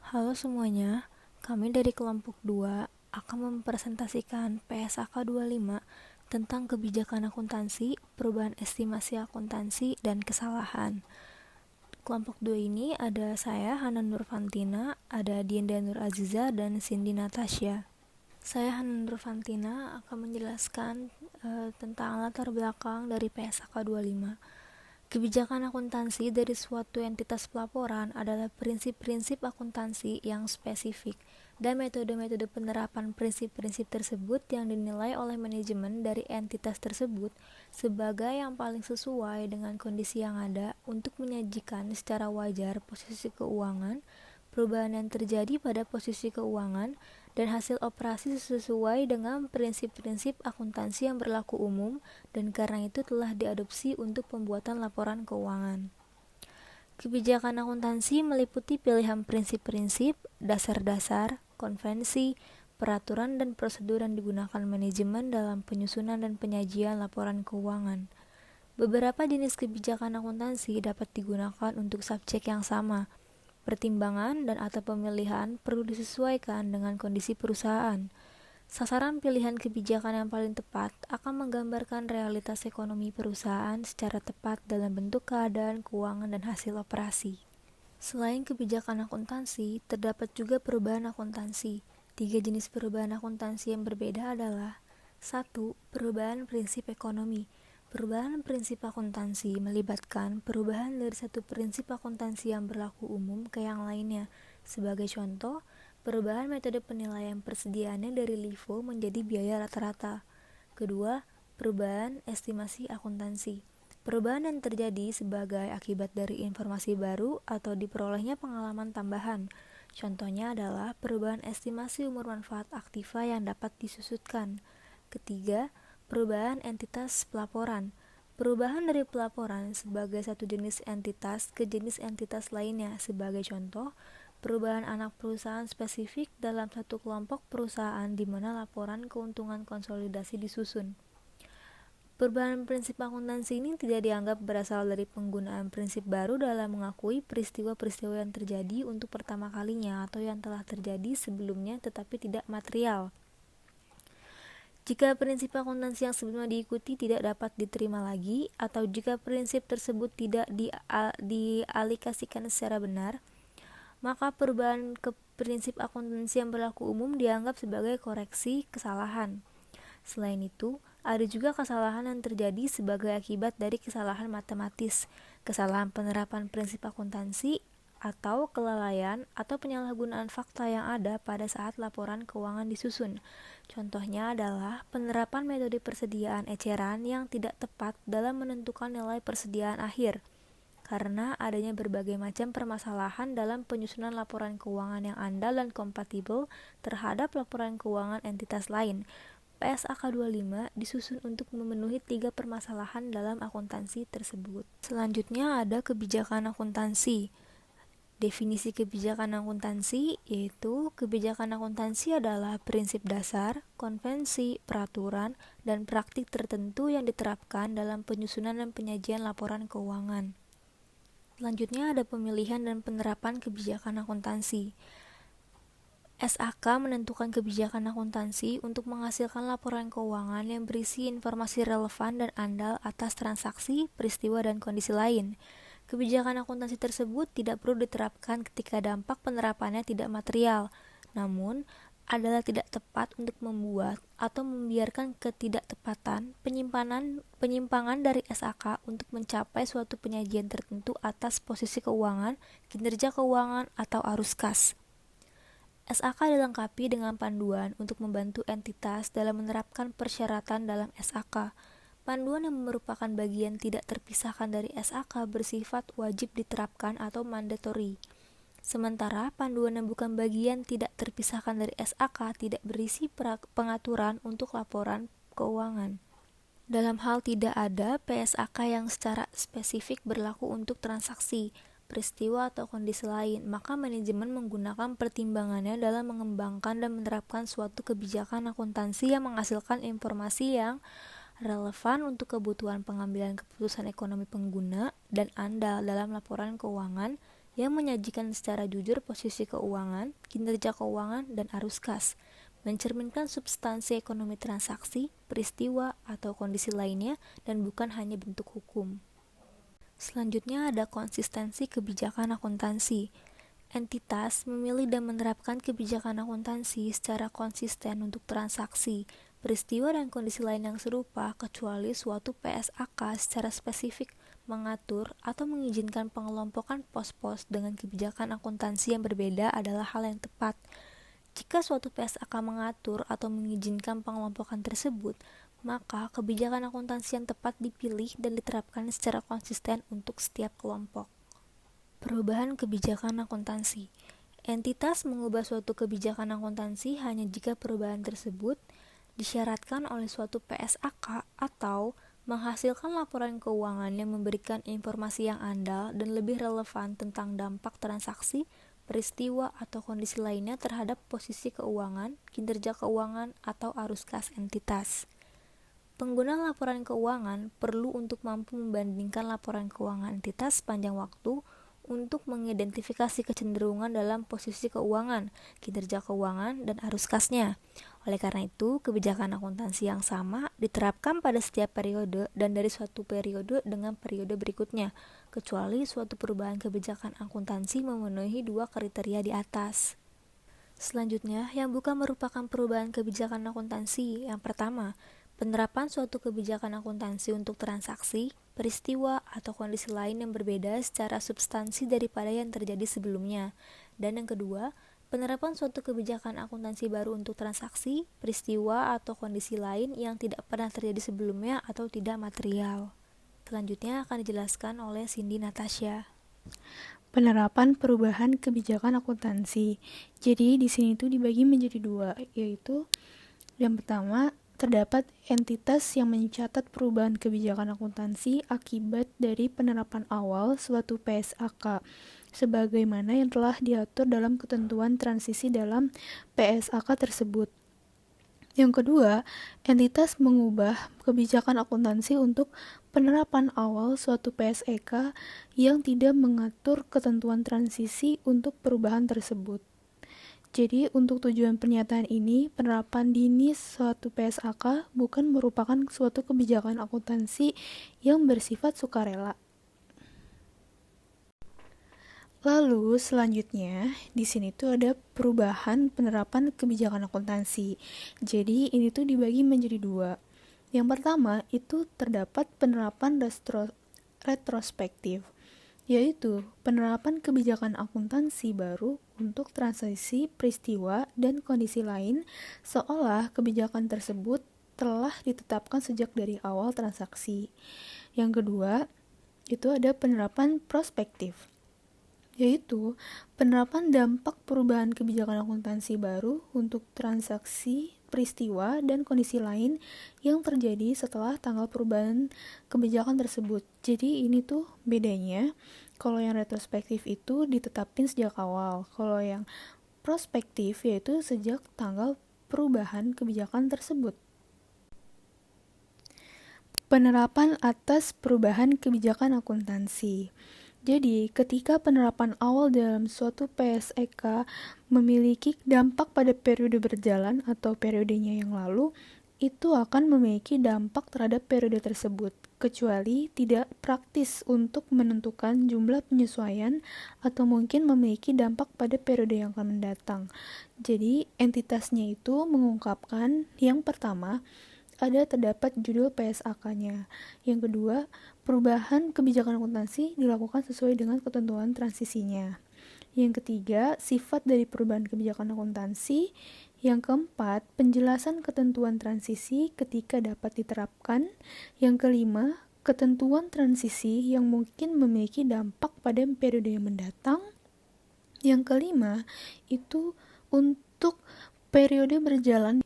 Halo semuanya, kami dari kelompok 2 akan mempresentasikan PSAK 25 tentang kebijakan akuntansi, perubahan estimasi akuntansi, dan kesalahan. Kelompok 2 ini ada saya, Hana Nurfantina, ada Dinda Nur Aziza, dan Cindy Natasha. Saya, Hana Nurfantina, akan menjelaskan tentang latar belakang dari PSAK 25. Kebijakan akuntansi dari suatu entitas pelaporan adalah prinsip-prinsip akuntansi yang spesifik dan metode-metode penerapan prinsip-prinsip tersebut yang dinilai oleh manajemen dari entitas tersebut sebagai yang paling sesuai dengan kondisi yang ada untuk menyajikan secara wajar posisi keuangan, perubahan yang terjadi pada posisi keuangan, dan hasil operasi sesuai dengan prinsip-prinsip akuntansi yang berlaku umum dan karena itu telah diadopsi untuk pembuatan laporan keuangan. Kebijakan akuntansi meliputi pilihan prinsip-prinsip, dasar-dasar, konvensi, peraturan dan prosedur yang digunakan manajemen dalam penyusunan dan penyajian laporan keuangan. Beberapa jenis kebijakan akuntansi dapat digunakan untuk subjek yang sama. Pertimbangan dan atau pemilihan perlu disesuaikan dengan kondisi perusahaan. Sasaran pilihan kebijakan yang paling tepat akan menggambarkan realitas ekonomi perusahaan secara tepat dalam bentuk keadaan keuangan dan hasil operasi. Selain kebijakan akuntansi, terdapat juga perubahan akuntansi. 3 jenis perubahan akuntansi yang berbeda adalah 1. Perubahan prinsip ekonomi. Perubahan prinsip akuntansi melibatkan perubahan dari satu prinsip akuntansi yang berlaku umum ke yang lainnya. Sebagai contoh, perubahan metode penilaian persediaannya dari LIFO menjadi biaya rata-rata. Kedua, perubahan estimasi akuntansi. Perubahan yang terjadi sebagai akibat dari informasi baru atau diperolehnya pengalaman tambahan. Contohnya adalah perubahan estimasi umur manfaat aktiva yang dapat disusutkan. Ketiga, perubahan entitas pelaporan. Perubahan dari pelaporan sebagai satu jenis entitas ke jenis entitas lainnya. Sebagai contoh, perubahan anak perusahaan spesifik dalam satu kelompok perusahaan di mana laporan keuntungan konsolidasi disusun. Perubahan prinsip akuntansi ini tidak dianggap berasal dari penggunaan prinsip baru dalam mengakui peristiwa-peristiwa yang terjadi untuk pertama kalinya atau yang telah terjadi sebelumnya tetapi tidak material. Jika prinsip akuntansi yang sebelumnya diikuti tidak dapat diterima lagi, atau jika prinsip tersebut tidak dialikasikan secara benar, maka perubahan ke prinsip akuntansi yang berlaku umum dianggap sebagai koreksi kesalahan. Selain itu, ada juga kesalahan yang terjadi sebagai akibat dari kesalahan matematis, kesalahan penerapan prinsip akuntansi, atau kelalaian atau penyalahgunaan fakta yang ada pada saat laporan keuangan disusun. Contohnya adalah penerapan metode persediaan eceran yang tidak tepat dalam menentukan nilai persediaan akhir, karena adanya berbagai macam permasalahan dalam penyusunan laporan keuangan yang andal dan kompatibel terhadap laporan keuangan entitas lain. PSAK 25 disusun untuk memenuhi 3 permasalahan dalam akuntansi tersebut. Selanjutnya ada kebijakan akuntansi. Definisi kebijakan akuntansi yaitu kebijakan akuntansi adalah prinsip dasar, konvensi, peraturan, dan praktik tertentu yang diterapkan dalam penyusunan dan penyajian laporan keuangan. Selanjutnya ada pemilihan dan penerapan kebijakan akuntansi. SAK menentukan kebijakan akuntansi untuk menghasilkan laporan keuangan yang berisi informasi relevan dan andal atas transaksi, peristiwa, dan kondisi lain. Kebijakan akuntansi tersebut tidak perlu diterapkan ketika dampak penerapannya tidak material, namun adalah tidak tepat untuk membuat atau membiarkan ketidaktepatan penyimpangan dari SAK untuk mencapai suatu penyajian tertentu atas posisi keuangan, kinerja keuangan, atau arus kas. SAK dilengkapi dengan panduan untuk membantu entitas dalam menerapkan persyaratan dalam SAK. Panduan yang merupakan bagian tidak terpisahkan dari SAK bersifat wajib diterapkan atau mandatory. Sementara panduan yang bukan bagian tidak terpisahkan dari SAK tidak berisi pengaturan untuk laporan keuangan. Dalam hal tidak ada PSAK yang secara spesifik berlaku untuk transaksi, peristiwa atau kondisi lain, maka manajemen menggunakan pertimbangannya dalam mengembangkan dan menerapkan suatu kebijakan akuntansi yang menghasilkan informasi yang relevan untuk kebutuhan pengambilan keputusan ekonomi pengguna dan andal dalam laporan keuangan yang menyajikan secara jujur posisi keuangan, kinerja keuangan, dan arus kas, mencerminkan substansi ekonomi transaksi, peristiwa, atau kondisi lainnya, dan bukan hanya bentuk hukum. Selanjutnya ada konsistensi kebijakan akuntansi. Entitas memilih dan menerapkan kebijakan akuntansi secara konsisten untuk transaksi, peristiwa, dan kondisi lain yang serupa, kecuali suatu PSAK secara spesifik mengatur atau mengizinkan pengelompokan pos-pos dengan kebijakan akuntansi yang berbeda adalah hal yang tepat. Jika suatu PSAK mengatur atau mengizinkan pengelompokan tersebut, maka kebijakan akuntansi yang tepat dipilih dan diterapkan secara konsisten untuk setiap kelompok. Perubahan kebijakan akuntansi. Entitas mengubah suatu kebijakan akuntansi hanya jika perubahan tersebut disyaratkan oleh suatu PSAK atau menghasilkan laporan keuangan yang memberikan informasi yang andal dan lebih relevan tentang dampak transaksi, peristiwa, atau kondisi lainnya terhadap posisi keuangan, kinerja keuangan, atau arus kas entitas. Pengguna laporan keuangan perlu untuk mampu membandingkan laporan keuangan entitas sepanjang waktu untuk mengidentifikasi kecenderungan dalam posisi keuangan, kinerja keuangan, dan arus kasnya. Oleh karena itu, kebijakan akuntansi yang sama diterapkan pada setiap periode dan dari suatu periode dengan periode berikutnya, kecuali suatu perubahan kebijakan akuntansi memenuhi dua kriteria di atas. Selanjutnya, yang bukan merupakan perubahan kebijakan akuntansi. Yang pertama, penerapan suatu kebijakan akuntansi untuk transaksi, peristiwa, atau kondisi lain yang berbeda secara substansi daripada yang terjadi sebelumnya. Dan yang kedua, penerapan suatu kebijakan akuntansi baru untuk transaksi, peristiwa, atau kondisi lain yang tidak pernah terjadi sebelumnya atau tidak material. Selanjutnya akan dijelaskan oleh Cindy Natasha. Penerapan perubahan kebijakan akuntansi. Jadi di sini tuh dibagi menjadi dua, yaitu yang pertama, terdapat entitas yang mencatat perubahan kebijakan akuntansi akibat dari penerapan awal suatu PSAK, sebagaimana yang telah diatur dalam ketentuan transisi dalam PSAK tersebut. Yang kedua, entitas mengubah kebijakan akuntansi untuk penerapan awal suatu PSEK yang tidak mengatur ketentuan transisi untuk perubahan tersebut. Jadi, untuk tujuan pernyataan ini, penerapan dini suatu PSAK bukan merupakan suatu kebijakan akuntansi yang bersifat sukarela. Lalu, selanjutnya, di sini tuh ada perubahan penerapan kebijakan akuntansi. Jadi, ini tuh dibagi menjadi dua. Yang pertama, itu terdapat penerapan retrospektif, yaitu penerapan kebijakan akuntansi baru untuk transisi peristiwa dan kondisi lain seolah kebijakan tersebut telah ditetapkan sejak dari awal transaksi. Yang kedua, itu ada penerapan prospektif, yaitu penerapan dampak perubahan kebijakan akuntansi baru untuk transaksi, peristiwa, dan kondisi lain yang terjadi setelah tanggal perubahan kebijakan tersebut. Jadi ini tuh bedanya, kalau yang retrospektif itu ditetapin sejak awal, kalau yang prospektif yaitu sejak tanggal perubahan kebijakan tersebut. Penerapan atas perubahan kebijakan akuntansi. Jadi, ketika penerapan awal dalam suatu PSEK memiliki dampak pada periode berjalan atau periodenya yang lalu, itu akan memiliki dampak terhadap periode tersebut, kecuali tidak praktis untuk menentukan jumlah penyesuaian atau mungkin memiliki dampak pada periode yang akan mendatang. Jadi, entitasnya itu mengungkapkan yang pertama, ada terdapat judul PSAK-nya. Yang kedua, perubahan kebijakan akuntansi dilakukan sesuai dengan ketentuan transisinya. Yang ketiga, sifat dari perubahan kebijakan akuntansi. Yang keempat, penjelasan ketentuan transisi ketika dapat diterapkan. Yang kelima, ketentuan transisi yang mungkin memiliki dampak pada periode yang mendatang. Yang kelima, itu untuk periode berjalan.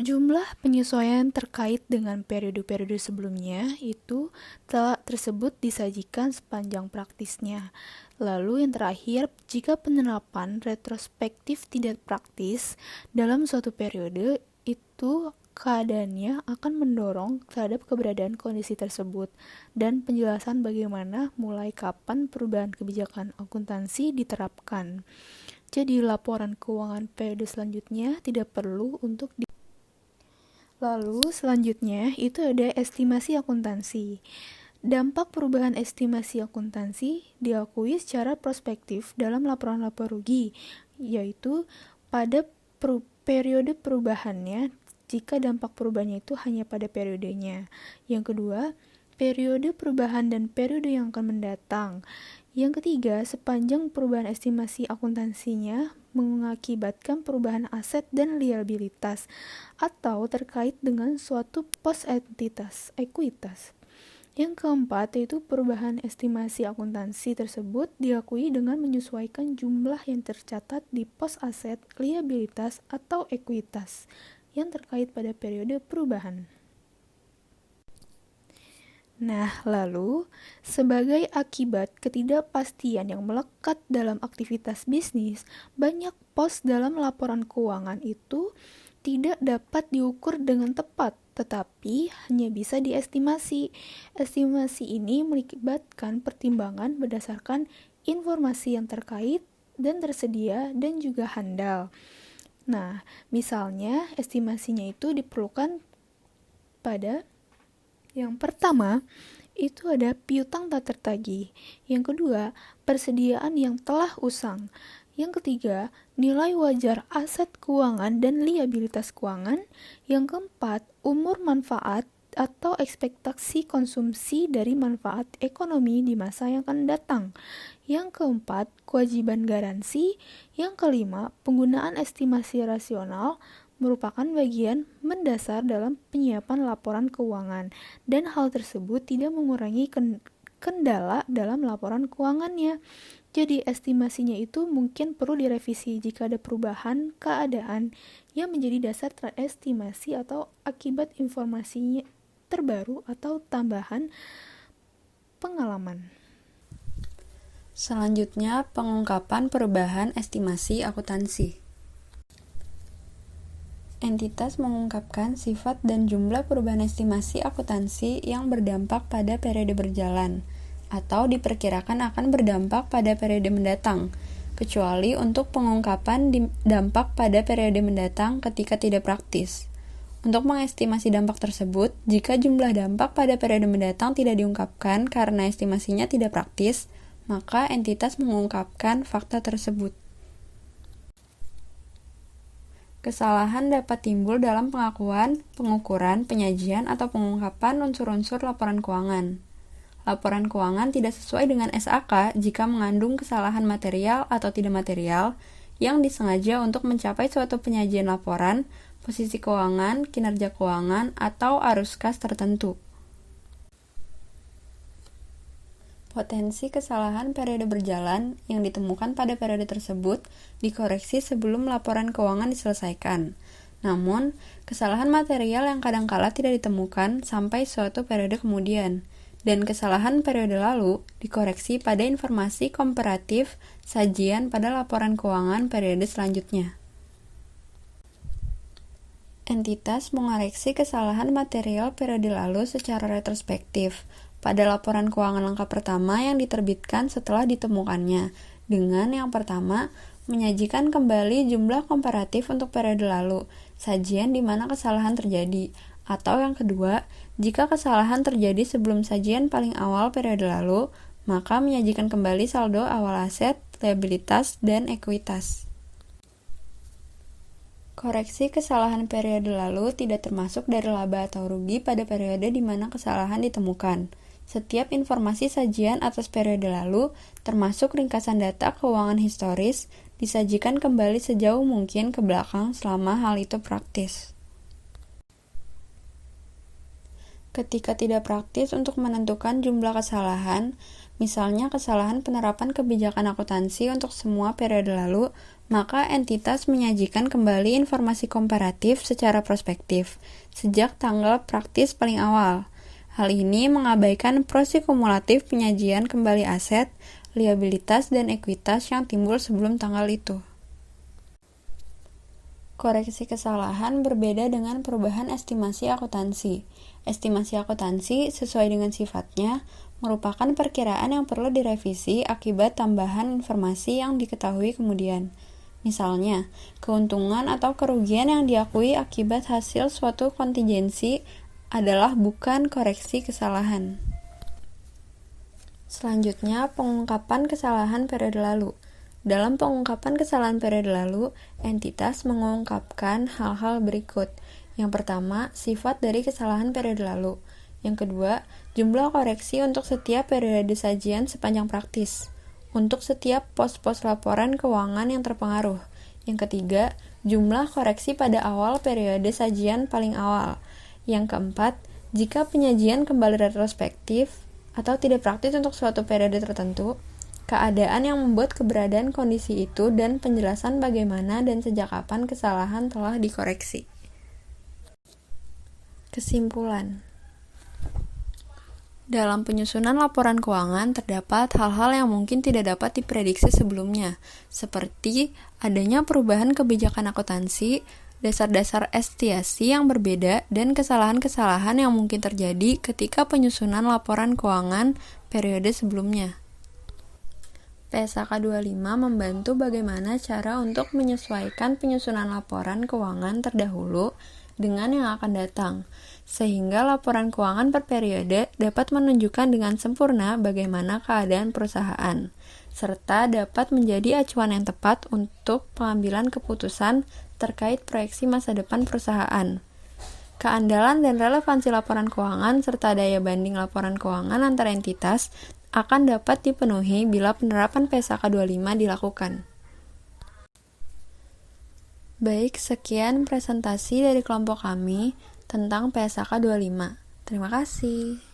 Jumlah penyesuaian terkait dengan periode-periode sebelumnya itu telah tersebut disajikan sepanjang praktisnya. Lalu yang terakhir, jika penerapan retrospektif tidak praktis dalam suatu periode, itu keadaannya akan mendorong terhadap keberadaan kondisi tersebut, dan penjelasan bagaimana mulai kapan perubahan kebijakan akuntansi diterapkan. Jadi laporan keuangan periode selanjutnya tidak perlu untuk Lalu selanjutnya itu ada estimasi akuntansi. Dampak perubahan estimasi akuntansi diakui secara prospektif dalam laporan lapor rugi, yaitu pada periode perubahannya jika dampak perubahannya itu hanya pada periodenya. Yang kedua, periode perubahan dan periode yang akan mendatang. Yang ketiga, sepanjang perubahan estimasi akuntansinya mengakibatkan perubahan aset dan liabilitas atau terkait dengan suatu pos ekuitas. Yang keempat, yaitu perubahan estimasi akuntansi tersebut diakui dengan menyesuaikan jumlah yang tercatat di pos aset, liabilitas, atau ekuitas yang terkait pada periode perubahan. Nah, lalu, sebagai akibat ketidakpastian yang melekat dalam aktivitas bisnis, banyak pos dalam laporan keuangan itu tidak dapat diukur dengan tepat, tetapi hanya bisa diestimasi. Estimasi ini melibatkan pertimbangan berdasarkan informasi yang terkait dan tersedia dan juga handal. Nah, misalnya estimasinya itu diperlukan pada yang pertama, itu ada piutang tak tertagih. Yang kedua, persediaan yang telah usang. Yang ketiga, nilai wajar aset keuangan dan liabilitas keuangan. Yang keempat, umur manfaat atau ekspektasi konsumsi dari manfaat ekonomi di masa yang akan datang. Yang keempat, kewajiban garansi. Yang kelima, penggunaan estimasi rasional merupakan bagian mendasar dalam penyiapan laporan keuangan, dan hal tersebut tidak mengurangi kendala dalam laporan keuangannya. Jadi estimasinya itu mungkin perlu direvisi jika ada perubahan keadaan yang menjadi dasar estimasi atau akibat informasinya terbaru atau tambahan pengalaman. Selanjutnya, pengungkapan perubahan estimasi akuntansi. Entitas mengungkapkan sifat dan jumlah perubahan estimasi akuntansi yang berdampak pada periode berjalan atau diperkirakan akan berdampak pada periode mendatang, kecuali untuk pengungkapan dampak pada periode mendatang ketika tidak praktis. Untuk mengestimasi dampak tersebut, jika jumlah dampak pada periode mendatang tidak diungkapkan karena estimasinya tidak praktis, maka entitas mengungkapkan fakta tersebut. Kesalahan dapat timbul dalam pengakuan, pengukuran, penyajian, atau pengungkapan unsur-unsur laporan keuangan. Laporan keuangan tidak sesuai dengan SAK jika mengandung kesalahan material atau tidak material yang disengaja untuk mencapai suatu penyajian laporan, posisi keuangan, kinerja keuangan, atau arus kas tertentu. Potensi kesalahan periode berjalan yang ditemukan pada periode tersebut dikoreksi sebelum laporan keuangan diselesaikan. Namun, kesalahan material yang kadangkala tidak ditemukan sampai suatu periode kemudian, dan kesalahan periode lalu dikoreksi pada informasi komparatif sajian pada laporan keuangan periode selanjutnya. Entitas mengoreksi kesalahan material periode lalu secara retrospektif pada laporan keuangan lengkap pertama yang diterbitkan setelah ditemukannya, dengan yang pertama, menyajikan kembali jumlah komparatif untuk periode lalu, sajian di mana kesalahan terjadi, atau yang kedua, jika kesalahan terjadi sebelum sajian paling awal periode lalu, maka menyajikan kembali saldo awal aset, liabilitas, dan ekuitas. Koreksi kesalahan periode lalu tidak termasuk dari laba atau rugi pada periode di mana kesalahan ditemukan. Setiap informasi sajian atas periode lalu, termasuk ringkasan data keuangan historis, disajikan kembali sejauh mungkin ke belakang selama hal itu praktis. Ketika tidak praktis untuk menentukan jumlah kesalahan, misalnya kesalahan penerapan kebijakan akuntansi untuk semua periode lalu, maka entitas menyajikan kembali informasi komparatif secara prospektif, sejak tanggal praktis paling awal. Hal ini mengabaikan proses kumulatif penyajian kembali aset, liabilitas, dan ekuitas yang timbul sebelum tanggal itu. Koreksi kesalahan berbeda dengan perubahan estimasi akuntansi. Estimasi akuntansi sesuai dengan sifatnya merupakan perkiraan yang perlu direvisi akibat tambahan informasi yang diketahui kemudian. Misalnya, keuntungan atau kerugian yang diakui akibat hasil suatu kontingensi adalah bukan koreksi kesalahan. Selanjutnya, pengungkapan kesalahan periode lalu. Dalam pengungkapan kesalahan periode lalu, entitas mengungkapkan hal-hal berikut. Yang pertama, sifat dari kesalahan periode lalu. Yang kedua, jumlah koreksi untuk setiap periode sajian sepanjang praktis. Untuk setiap pos-pos laporan keuangan yang terpengaruh. Yang ketiga, jumlah koreksi pada awal periode sajian paling awal. Yang keempat, jika penyajian kembali retrospektif atau tidak praktis untuk suatu periode tertentu, keadaan yang membuat keberadaan kondisi itu dan penjelasan bagaimana dan sejak kapan kesalahan telah dikoreksi. Kesimpulan. Dalam penyusunan laporan keuangan terdapat hal-hal yang mungkin tidak dapat diprediksi sebelumnya, seperti adanya perubahan kebijakan akuntansi, dasar-dasar estimasi yang berbeda, dan kesalahan-kesalahan yang mungkin terjadi ketika penyusunan laporan keuangan periode sebelumnya. PSAK 25 membantu bagaimana cara untuk menyesuaikan penyusunan laporan keuangan terdahulu dengan yang akan datang, sehingga laporan keuangan per periode dapat menunjukkan dengan sempurna bagaimana keadaan perusahaan, serta dapat menjadi acuan yang tepat untuk pengambilan keputusan terkait proyeksi masa depan perusahaan. Keandalan dan relevansi laporan keuangan serta daya banding laporan keuangan antar entitas akan dapat dipenuhi bila penerapan PSAK 25 dilakukan. Baik, sekian presentasi dari kelompok kami tentang PSAK 25. Terima kasih.